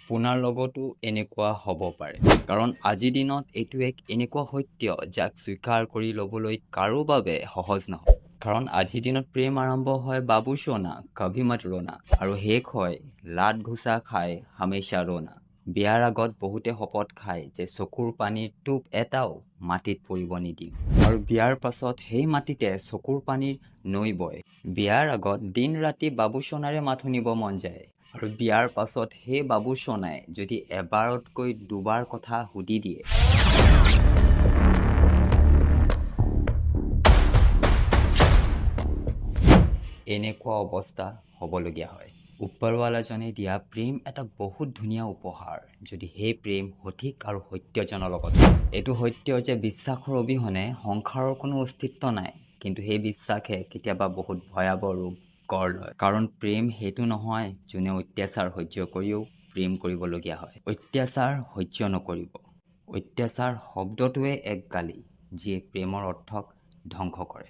আপোনাৰ লগতো এনেকুৱা হ'ব পাৰে, কাৰণ আজিৰ দিনত এইটো এক এনেকুৱা সত্য যাক স্বীকাৰ কৰি ল'বলৈ কাৰো বাবে সহজ নহয়। কাৰণ আজিৰ দিনত প্ৰেম আৰম্ভ হয় বাবু সোনা কভি মত ৰোনা আৰু শেষ হয় লাট ঘোচা খাই হামেশা ৰোনা। বিয়াৰ আগত বহুতে শপত খায় যে চকুৰ পানীৰ টোপ এটাও মাটিত পৰিব নিদিওঁ, আৰু বিয়াৰ পাছত সেই মাটিতে চকুৰ পানীৰ নৈ বয়। বিয়াৰ আগত দিন ৰাতি বাবু সোনাৰে মাথো নিব মন যায়, আৰু বিয়াৰ পাছত সেই বাবু সোনাই যদি এবাৰতকৈ দুবাৰ কথা সুধি দিয়ে, এনেকুৱা অৱস্থা হ'বলগীয়া হয়। ওপৰৱালাজনে দিয়া প্ৰেম এটা বহুত ধুনীয়া উপহাৰ, যদি সেই প্ৰেম সঠিক আৰু সত্যজনৰ লগত হয়। এইটো সত্য যে বিশ্বাসৰ অবিহনে সংসাৰৰ কোনো অস্তিত্ব নাই, কিন্তু সেই বিশ্বাসে কেতিয়াবা বহুত ভয়াৱহ ৰূপ গঢ় লয়। কাৰণ প্ৰেম সেইটো নহয় যোনে অত্যাচাৰ সহ্য কৰিও প্ৰেম কৰিবলগীয়া হয়। অত্যাচাৰ সহ্য নকৰিব। অত্যাচাৰ শব্দটোৱে এক গালি যিয়ে প্ৰেমৰ অৰ্থক ধ্বংস কৰে।